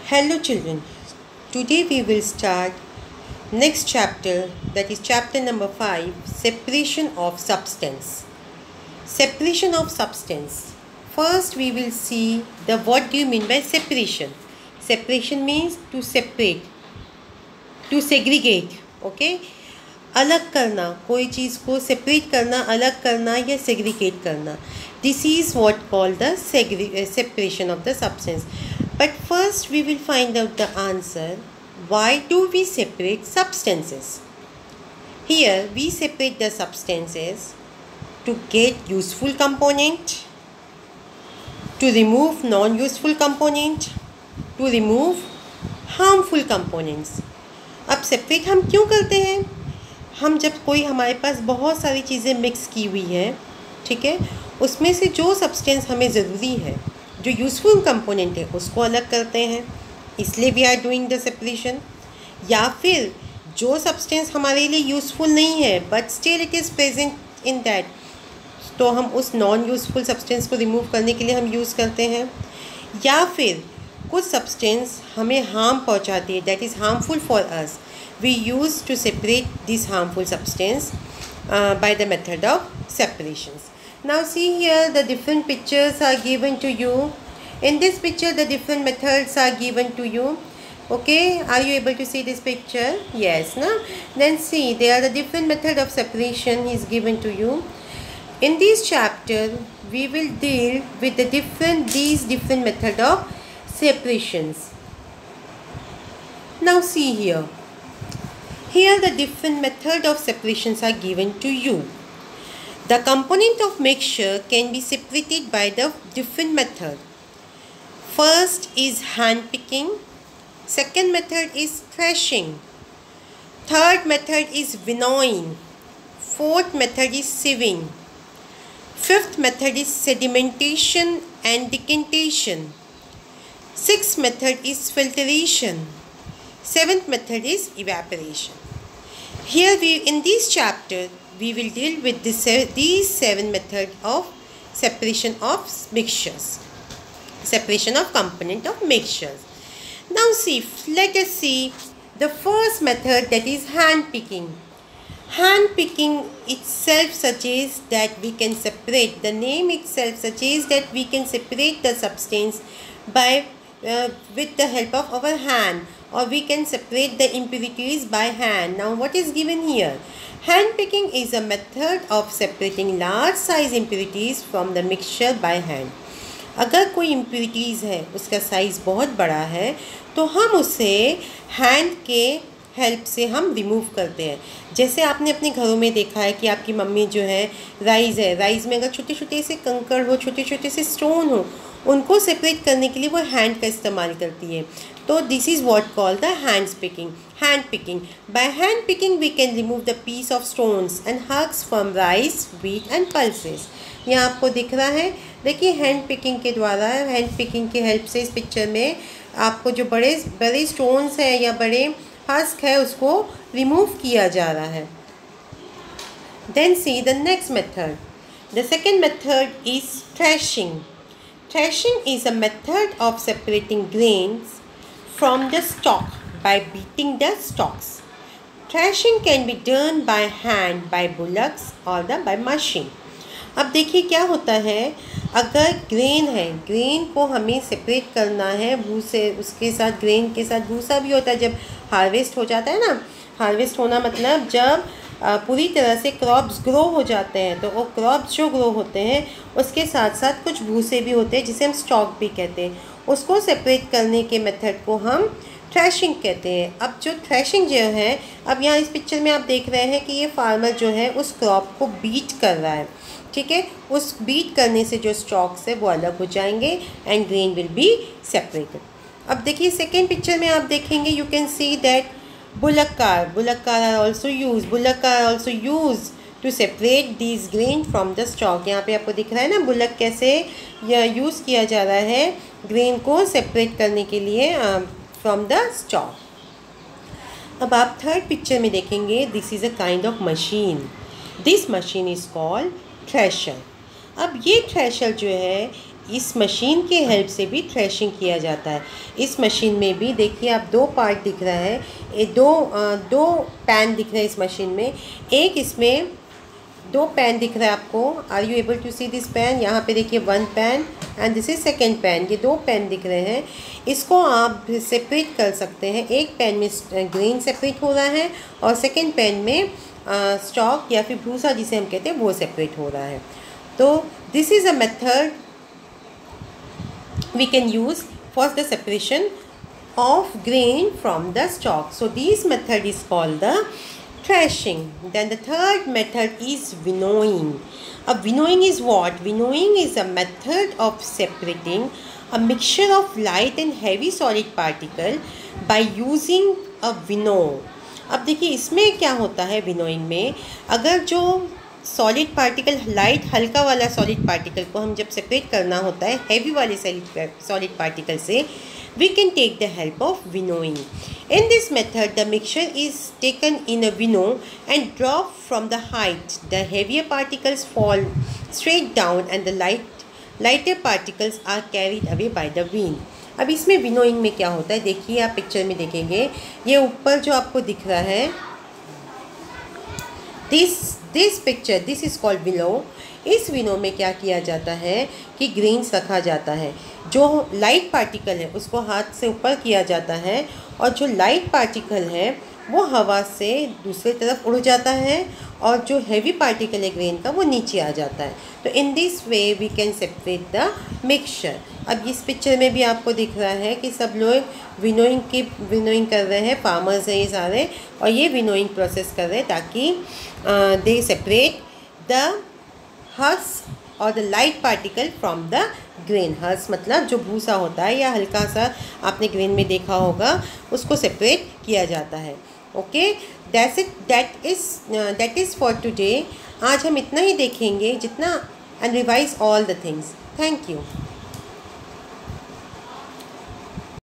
Hello children, today we will start next chapter, that is chapter number 5, separation of substance. Separation of substance. First we will see the what do you mean by separation. Separation means to separate, to segregate, okay? अलग करना, कोई चीज़ को separate करना, अलग करना या segregate करना. This is what called the separation of the substance. But first we will find out the answer. Why do we separate substances? Here we separate the substances to get useful component, to remove non-useful component, to remove harmful components. अब separate हम क्यों करते हैं? हम जब कोई हमारे पास बहुत सारी चीज़ें मिक्स की हुई है, ठीक है, उसमें से जो सब्सटेंस हमें ज़रूरी है, जो यूज़फुल कंपोनेंट है, उसको अलग करते हैं, इसलिए we are doing the separation. या फिर जो सब्सटेंस हमारे लिए यूज़फुल नहीं है but still it is present in that, तो हम उस नॉन यूज़फुल सब्सटेंस को रिमूव करने के लिए हम यूज़ करते हैं. या फिर कुछ सब्सटेंस हमें हार्म पहुंचाती है, that is harmful for us, we use to separate this harmful substance by the method of separations. Now see here, the different pictures are given to you. In this picture the different methods are given to you. Okay, are you able to see this picture? Yes, no? Then see, there are the different method of separation is given to you. In this chapter we will deal with these different method of separations. Now see here. Here the different method of separations are given to you. The component of mixture can be separated by the different method. First is hand picking. Second method is threshing. Third method is winnowing. Fourth method is sieving. Fifth method is sedimentation and decantation. Sixth method is filtration. Seventh method is evaporation. Here in this chapter we will deal with these 7 methods of separation of mixtures, separation of component of mixtures. Now see, let us see the first method, that is hand picking. Hand picking itself suggests that we can separate, the name itself suggests that we can separate the substance by with the help of our hand, or we can separate the impurities by hand. Now what is given here? Hand picking is a method of separating large size impurities from the mixture by hand. अगर कोई impurities है, उसका size बहुत बड़ा है, तो हम उसे hand के हेल्प से हम रिमूव करते हैं. जैसे आपने अपने घरों में देखा है कि आपकी मम्मी जो है राइस में अगर छोटे छोटे से कंकड़ हो, छोटे छोटे से स्टोन हो, उनको सेपरेट करने के लिए वो हैंड का इस्तेमाल करती है. तो this is what called the hand picking. By hand picking we can remove the piece of stones and husks from rice, wheat and pulses. यहाँ आपको दिख रहा है, देखिए हैंड पिकिंग के द्वारा, हैंड पिकिंग की हेल्प से इस पिक्चर में आपको जो बड़े बड़े स्टोन्स हैं या बड़े हस्क है उसको रिमूव किया जा रहा है. Then see the next method. The second method is threshing. Threshing is a method of separating grains from the stalk by beating the stalks. Threshing can be done by hand, by bullocks or by machine. अब देखिए क्या होता है, अगर grain है, grain को हमें separate करना है भूसे, उसके साथ ग्रेन के साथ भूसा भी होता है. जब हार्वेस्ट हो जाता है ना, हार्वेस्ट होना मतलब जब पूरी तरह से क्रॉप्स ग्रो हो जाते हैं, तो वो क्रॉप्स जो ग्रो होते हैं उसके साथ साथ कुछ भूसे भी होते हैं जिसे हम स्टॉक भी कहते हैं. उसको सेपरेट करने के मेथड को हम थ्रेशिंग कहते हैं. अब जो थ्रेशिंग जो है, अब यहाँ इस पिक्चर में आप देख रहे हैं कि ये फार्मर जो है उस क्रॉप को बीट कर रहा है, ठीक है. उस बीट करने से जो स्टॉक्स है वो अलग हो जाएंगे and grain will be separated. अब देखिए सेकेंड पिक्चर में आप देखेंगे, you can see that bullock car are also used to separate these grain from the stalk. यहाँ पे आपको दिख रहा है ना बुलक कैसे यूज़ किया जा रहा है ग्रेन को सेपरेट करने के लिए फ्रॉम द स्टॉक. अब आप थर्ड पिक्चर में देखेंगे, this is a kind of machine. This machine is called thresher. अब ये थ्रेशर जो है इस मशीन के हेल्प से भी थ्रेशिंग किया जाता है। इस मशीन में भी देखिए आप दो पार्ट दिख रहा है, ये दो पैन दिख रहे हैं इस मशीन में। एक इसमें दो पैन दिख रहा है आपको, are you able to see this pan? यहाँ पे देखिए one pan and this is second pan, ये दो पैन दिख रहे हैं। इसको आप सेपरेट कर सकते हैं। एक पैन में ग्रेन सेपरेट हो रहा है और सेकेंड पैन में स्टॉक या फिर भूसा जिसे हम कहते हैं वो सेपरेट हो रहा है। तो this is a method we can use for the separation of grain from the stalk. So this method is called the threshing. Then the third method is winnowing. Winnowing is what? Winnowing is a method of separating a mixture of light and heavy solid particle by using a winnow. अब देखिए इसमें क्या होता है winnowing में, अगर जो solid particle, light हल्का वाला सॉलिड पार्टिकल को हम जब सेपरेट करना होता है हैवी वाले सॉलिड पार्टिकल से, we can take the help of winnowing. In this method, the mixture is taken in a winnow and dropped from the height. The heavier particles fall straight down and the lighter particles are carried away by the wind. अब इसमें winnowing में क्या होता है देखिए, आप picture में देखेंगे, ये ऊपर जो आपको दिख रहा है this picture, this is called विनो। इस विनो में क्या किया जाता है कि ग्रेन्स रखा जाता है। जो लाइट पार्टिकल है उसको हाथ से ऊपर किया जाता है और जो लाइट पार्टिकल है वो हवा से दूसरी तरफ उड़ जाता है और जो हैवी पार्टिकल है ग्रेन का वो नीचे आ जाता है। तो in this way we can separate the mixture. अब इस पिक्चर में भी आपको दिख रहा है कि सब लोग विनोइंग कर रहे हैं, फार्मर्स हैं ये सारे, और ये विनोइंग प्रोसेस कर रहे हैं ताकि दे सेपरेट द हस्क और the light particle from the grain. हर्स मतलब जो भूसा होता है या हल्का सा आपने ग्रेन में देखा होगा, उसको सेपरेट किया जाता है। Okay, that is for today. आज हम इतना ही देखेंगे जितना, and revise all the things. Thank you.